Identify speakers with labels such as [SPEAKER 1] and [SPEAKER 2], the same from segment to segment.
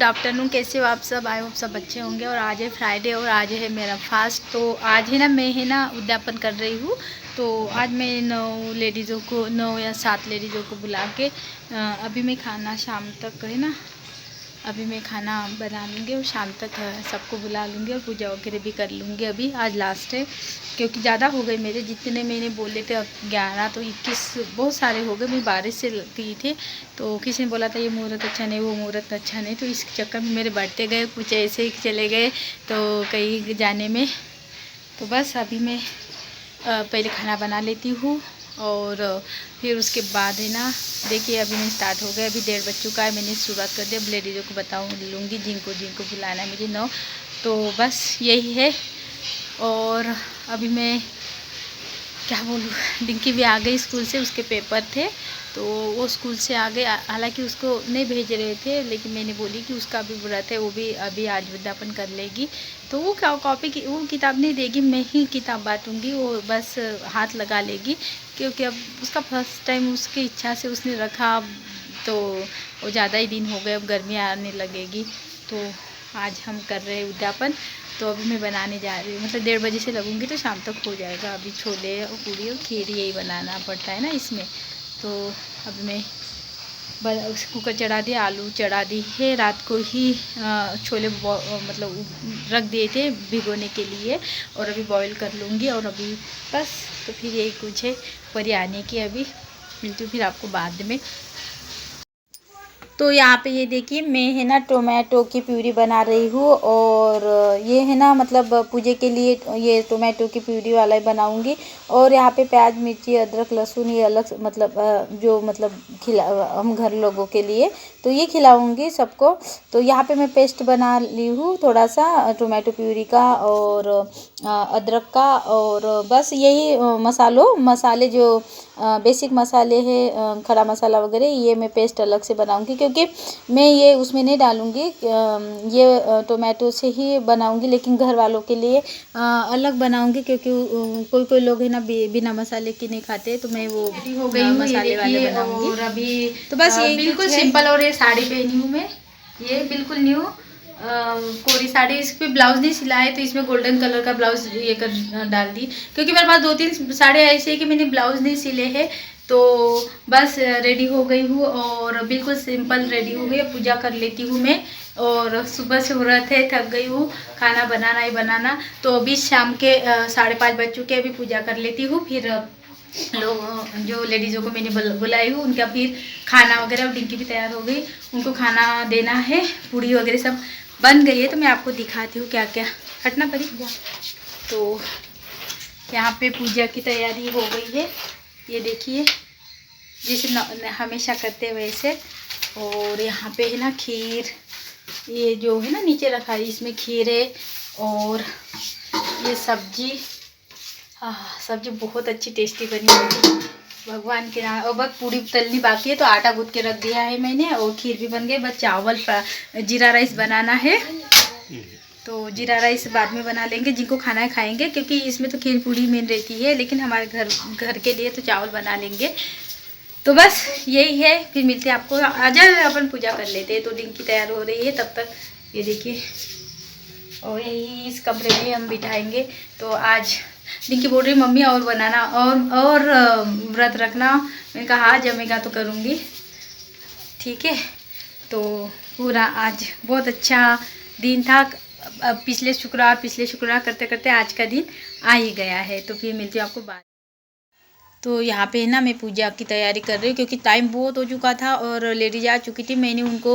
[SPEAKER 1] Good afternoon. कैसे हो आप सब? आए हो आप सब अच्छे होंगे। और आज है फ्राइडे और आज है मेरा फास्ट। तो आज है ना मैं है ना उद्यापन कर रही हूँ। तो आज मैं 9 या 7 लेडीज़ों को बुला के अभी मैं खाना शाम तक है ना, अभी मैं खाना बना लूँगी और शाम तक सबको बुला लूँगी और पूजा वगैरह भी कर लूँगी। अभी आज लास्ट है क्योंकि ज़्यादा हो गए मेरे, जितने मैंने बोले थे अब 11 तो 21 बहुत सारे हो गए। मैं 12 से की थी तो किसी ने बोला था ये मुहूर्त अच्छा नहीं, वो मुहूर्त अच्छा नहीं, तो इस चक्कर में मेरे बढ़ते गए, कुछ ऐसे ही चले गए तो कहीं जाने में। तो बस अभी मैं पहले खाना बना लेती हूँ और फिर उसके बाद है ना, देखिए अभी मैं स्टार्ट हो गया। अभी 1:30 बज चुका है, मैंने शुरुआत कर दी। अब लेडीज़ों को बताऊँ लूँगी जिनको जिनको बुलाना है मुझे 9। तो बस यही है। और अभी मैं क्या बोलूँ, डिंकी भी आ गई स्कूल से, उसके पेपर थे तो वो स्कूल से आ गए। हालांकि उसको नहीं भेज रहे थे लेकिन मैंने बोली कि उसका भी व्रत है, वो भी अभी आज विद्यापन कर लेगी। तो वो क्या कॉपी की वो किताब नहीं देगी, मैं ही किताब बांटूंगी, वो बस हाथ लगा लेगी क्योंकि अब उसका फर्स्ट टाइम उसकी इच्छा से उसने रखा। तो वो ज़्यादा ही दिन हो गए, अब गर्मी आने लगेगी। तो आज हम कर रहे हैं उद्यापन। तो अभी मैं बनाने जा रही हूँ, मतलब 1:30 बजे से लगूंगी तो शाम तक हो जाएगा। अभी छोले और पूरी और खीर यही बनाना पड़ता है ना इसमें। तो अब मैं कुकर चढ़ा दिया, आलू चढ़ा दी है। रात को ही छोले मतलब रख दिए थे भिगोने के लिए और अभी बॉईल कर लूँगी। और अभी बस तो फिर यही कुछ है परी आने की। अभी मिलती हूँ फिर आपको बाद में। तो यहाँ पे ये देखिए मैं है ना टोमेटो की प्यूरी बना रही हूँ और ये है ना मतलब पूजे के लिए ये टोमेटो की प्यूरी वाला ही बनाऊँगी। और यहाँ पे प्याज मिर्ची अदरक लहसुन ये अलग मतलब जो मतलब खिला हम घर लोगों के लिए तो ये खिलाऊँगी सबको। तो यहाँ पे मैं पेस्ट बना ली हूँ थोड़ा सा टोमेटो प्यूरी का और अदरक का। और बस यही मसाले जो बेसिक मसाले हैं, खड़ा मसाला वगैरह, ये मैं पेस्ट अलग से बनाऊंगी क्योंकि मैं ये उसमें नहीं डालूंगी। ये टोमेटो से ही बनाऊंगी लेकिन घर वालों के लिए अलग बनाऊंगी क्योंकि कोई कोई लोग है ना बिना मसाले की नहीं खाते। तो मैं वो हो गई हूँ मसाले वाले बनाऊंगी। और अभी तो बस ये बिल्कुल सिंपल। और ये साड़ी पहनी हूँ मैं, ये बिल्कुल न्यू कोरी साड़ी। इस पर ब्लाउज नहीं सिलाए तो इसमें गोल्डन कलर का ब्लाउज ये कर डाल दी क्योंकि मेरे पास 2-3 साड़ी ऐसे है कि मैंने ब्लाउज नहीं सिले हैं। तो बस रेडी हो गई हूँ और बिल्कुल सिंपल रेडी हो गई। पूजा कर लेती हूँ मैं। और सुबह से व्रत है, थक गई हूँ, खाना बनाना ही बनाना। तो अभी शाम के 5:30 बज चुके, अभी पूजा कर लेती हूँ। फिर लोग जो लेडीज़ों को मैंने बुलाई हूँ उनका फिर खाना वगैरह, और डिंकी भी तैयार हो गई, उनको खाना देना है। पूड़ी वगैरह सब बन गई है तो मैं आपको दिखाती हूँ क्या क्या। हटना पड़ी। तो यहाँ पे पूजा की तैयारी हो गई है, ये देखिए जैसे हमेशा करते हैं वैसे। और यहाँ पे है ना खीर, ये जो है ना नीचे रखा है इसमें खीर है। और ये सब्जी, सब्जी बहुत अच्छी टेस्टी बनी होगी भगवान के नाम। और बस पूरी तलनी बाकी है तो आटा गूँथ के रख दिया है मैंने और खीर भी बन गई। बस चावल जीरा राइस बनाना है तो जीरा राइस बाद में बना लेंगे, जिनको खाना है खाएंगे क्योंकि इसमें तो खीर पूरी मेन रहती है, लेकिन हमारे घर के लिए तो चावल बना लेंगे। तो बस यही है, फिर मिलते हैं आपको। आजा अपन पूजा कर लेते हैं। तो डिंकी तैयार हो रही है तब तक, ये देखिए। और यही इस कमरे में हम बिठाएंगे। तो आज डिंकी बोल रही मम्मी और बनाना और व्रत रखना। मैंने कहा हाँ जमेगा तो करूँगी, ठीक है। तो पूरा आज बहुत अच्छा दिन था। अब पिछले शुक्रवार करते करते आज का दिन आ ही गया है। तो फिर मिलती हूँ आपको बाद। तो यहाँ पे है ना मैं पूजा की तैयारी कर रही हूँ क्योंकि टाइम बहुत हो चुका था और लेडीज आ चुकी थी। मैंने उनको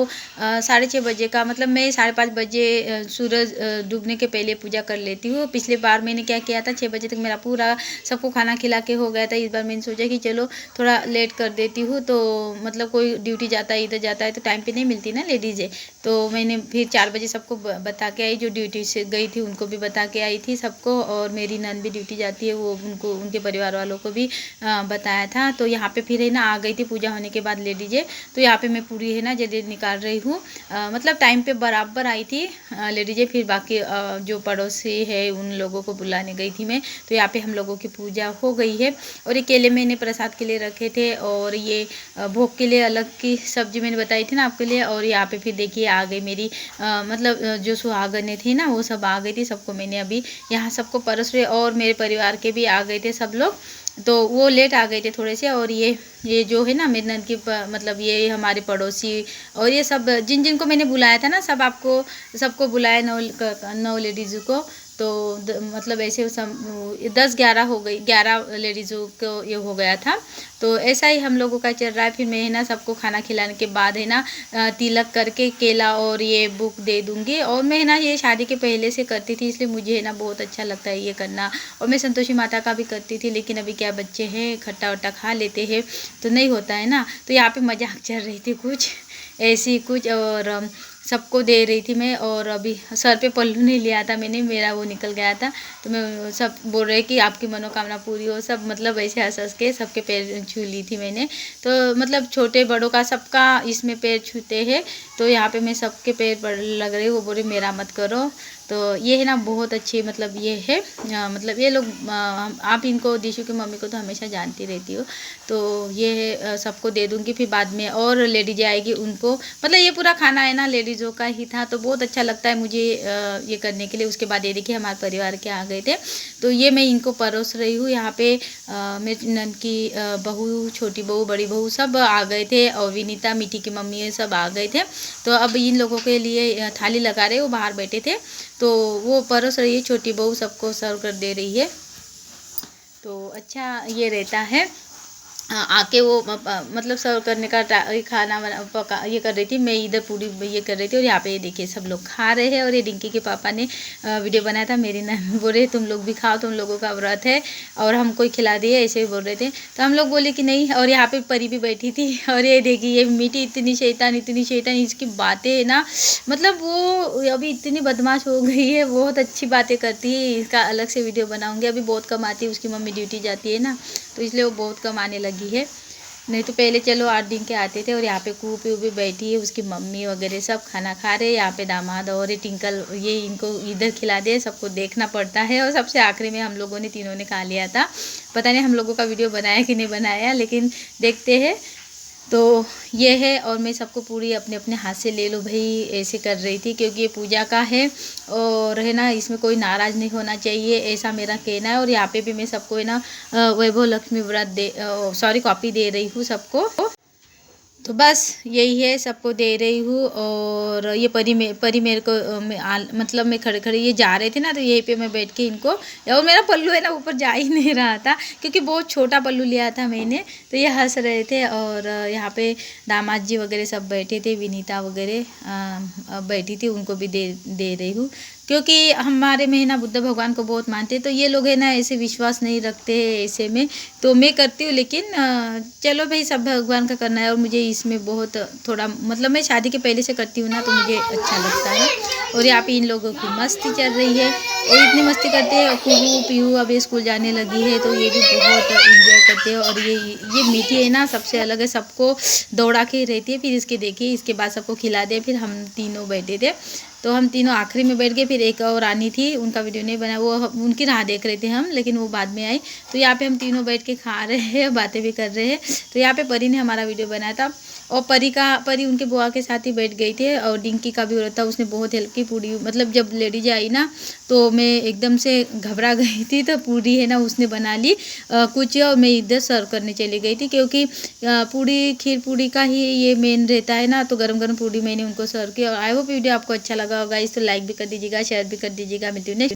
[SPEAKER 1] 6:30 बजे का मतलब मैं 5:30 बजे सूरज डूबने के पहले पूजा कर लेती हूँ। पिछले बार मैंने क्या किया था, 6 बजे तक मेरा पूरा सबको खाना खिला के हो गया था। इस बार मैंने सोचा कि चलो थोड़ा लेट कर देती हूँ, तो मतलब कोई ड्यूटी जाता है इधर जाता है तो टाइम पर नहीं मिलती ना लेडीज़ें। तो मैंने फिर 4 बजे सबको बता के आई, जो ड्यूटी से गई थी उनको भी बता के आई थी सबको। और मेरी नंद भी ड्यूटी जाती है, वो उनको उनके परिवार वालों को भी बताया था। तो यहाँ पे फिर है ना आ गई थी पूजा होने के बाद लेडीज़ें। तो यहाँ पे मैं पूरी है ना जलेब निकाल रही हूँ। मतलब टाइम पे बराबर आई थी लेडीज़ें। फिर बाकी जो पड़ोसी है उन लोगों को बुलाने गई थी मैं। तो यहाँ पे हम लोगों की पूजा हो गई है। और ये केले मैंने प्रसाद के लिए रखे थे, और ये भोग के लिए अलग की सब्जी मैंने बताई थी ना आपके लिए। और यहाँ पे फिर देखिए आ गई मेरी मतलब जो सुहागनें थी ना वो सब आ गई थी। सबको मैंने अभी यहाँ सबको परस रहे, और मेरे परिवार के भी आ गए थे सब लोग। तो वो लेट आ गए थे थोड़े से। और ये जो है ना मेरी नंद की मतलब ये हमारे पड़ोसी और ये सब जिन जिनको मैंने बुलाया था ना सबको बुलाया 9 लेडीज़ों को। तो मतलब ऐसे सब 10-11 हो गई, 11 लेडीज़ों को ये हो गया था। तो ऐसा ही हम लोगों का चल रहा है। फिर मैं है ना सबको खाना खिलाने के बाद है ना तिलक करके केला और ये बुक दे दूँगी। और मैं है ना ये शादी के पहले से करती थी, इसलिए मुझे है ना बहुत अच्छा लगता है ये करना। और मैं संतोषी माता का भी करती थी, लेकिन अभी क्या बच्चे हैं खट्टा वट्टा खा लेते हैं तो नहीं होता है ना। तो यहाँ पे मजाक चल रही थी कुछ ऐसी कुछ, और सबको दे रही थी मैं। और अभी सर पे पल्लू नहीं लिया था मैंने, मेरा वो निकल गया था। तो मैं सब बोल रहे कि आपकी मनोकामना पूरी हो, सब मतलब ऐसे हंस हंस के सबके पैर छू ली थी मैंने। तो मतलब छोटे बड़ों का सबका इसमें पैर छूते हैं। तो यहाँ पे मैं सबके पैर पर लग रही हूँ। वो बोले मेरा मत करो। तो ये है ना बहुत अच्छी मतलब ये है मतलब ये लोग आप इनको दिशु की मम्मी को तो हमेशा जानती रहती हो। तो ये है सबको दे दूँगी। फिर बाद में और लेडीज आएगी उनको, मतलब ये पूरा खाना है ना लेडीज़ों का ही था। तो बहुत अच्छा लगता है मुझे ये करने के लिए। उसके बाद ये देखिए हमारे परिवार के आ गए थे। तो ये मैं इनको परोस रही हूँ। यहाँ पे मेरी नंद की बहू, छोटी बहू, बड़ी बहू सब आ गए थे, और विनीता मीठी की मम्मी ये सब आ गए थे। तो अब इन लोगों के लिए थाली लगा रहे, वो बाहर बैठे थे। तो वो परोस रही है, छोटी बहू सबको सर्व कर दे रही है। तो अच्छा ये रहता है। आके वो मतलब सर्व करने का खाना पका ये कर रही थी। मैं इधर पूरी ये कर रही थी। और यहाँ पे ये देखिए सब लोग खा रहे हैं। और ये डिंकी के पापा ने वीडियो बनाया था, मेरी नंद बोल रहे तुम लोग भी खाओ, तुम लोगों का व्रत है और हमको ही खिला दिए, ऐसे ही बोल रहे थे। तो हम लोग बोले कि नहीं। और यहाँ पे परी भी बैठी थी। और ये देखिए ये मीठी इतनी शैतान इसकी बातें है ना, मतलब वो अभी इतनी बदमाश हो गई है, बहुत अच्छी बातें करती है। इसका अलग से वीडियो बनाऊँगी। अभी बहुत कम आती है, उसकी मम्मी ड्यूटी जाती है ना, तो इसलिए वो बहुत कम आने लगी है। नहीं तो पहले चलो 8 दिन के आते थे। और यहाँ पे कूपी भी बैठी है, उसकी मम्मी वगैरह सब खाना खा रहे हैं। यहाँ पे दामाद और ये टिंकल ये इनको इधर खिला दे, सबको देखना पड़ता है। और सबसे आखिरी में हम लोगों ने तीनों ने खा लिया था। पता नहीं हम लोगों का वीडियो बनाया कि नहीं बनाया, लेकिन देखते हैं। तो ये है। और मैं सबको पूरी अपने अपने हाथ से ले लो भाई ऐसे कर रही थी, क्योंकि ये पूजा का है और है ना इसमें कोई नाराज़ नहीं होना चाहिए, ऐसा मेरा कहना है। और यहाँ पे भी मैं सबको है ना वैभव लक्ष्मी व्रत कॉपी दे रही हूँ सबको। तो बस यही है, सबको दे रही हूँ। और ये परी मेरे को मतलब मैं खड़े खड़े ये जा रहे थे ना, तो यहीं पे मैं बैठ के इनको, और मेरा पल्लू है ना ऊपर जा ही नहीं रहा था, क्योंकि बहुत छोटा पल्लू लिया था मैंने। तो ये हंस रहे थे। और यहाँ पे दामाद जी वगैरह सब बैठे थे, विनीता वगैरह बैठी थी, उनको भी दे रही हूँ। क्योंकि हमारे में है ना बुद्ध भगवान को बहुत मानते हैं। तो ये लोग है ना ऐसे विश्वास नहीं रखते हैं ऐसे में, तो मैं करती हूँ। लेकिन चलो भाई सब भगवान का करना है। और मुझे इसमें बहुत थोड़ा मतलब मैं शादी के पहले से करती हूँ ना, तो मुझे अच्छा लगता है। और यहाँ पे इन लोगों की मस्ती चल रही है, और इतनी मस्ती करते हैं। और कुहू पीहू अब ये स्कूल जाने लगी है, तो ये भी बहुत इंजॉय करते हैं। और ये मीठी है ना सबसे अलग है, सबको दौड़ा के रहती है। फिर इसके देखिए इसके बाद सबको खिला दे। फिर हम तीनों बैठे थे, तो हम तीनों आखिरी में बैठ गए। फिर एक और रानी थी, उनका वीडियो नहीं बना, वो उनकी राह देख रहे थे हम, लेकिन वो बाद में आई। तो यहाँ पे हम तीनों बैठ के खा रहे हैं, बातें भी कर रहे हैं। तो यहाँ पे परी ने हमारा वीडियो बनाया था। और परी उनके बुआ के साथ ही बैठ गई थी। और डिंकी का भी हो रहा था, उसने बहुत हेल्प की पूरी। मतलब जब लेडीज आई ना, तो मैं एकदम से घबरा गई थी, तो पूरी है ना उसने बना ली कुछ, और मैं इधर सर्व करने चली गई थी। क्योंकि पूरी खीर पूरी का ही ये मेन रहता है ना, तो गरम गरम पूरी मैंने उनको सर्व की। और आई होप वीडियो आपको अच्छा लगा होगा। इस तो लाइक भी कर दीजिएगा, शेयर भी कर दीजिएगा। मिलती हूँ नेक्स्ट।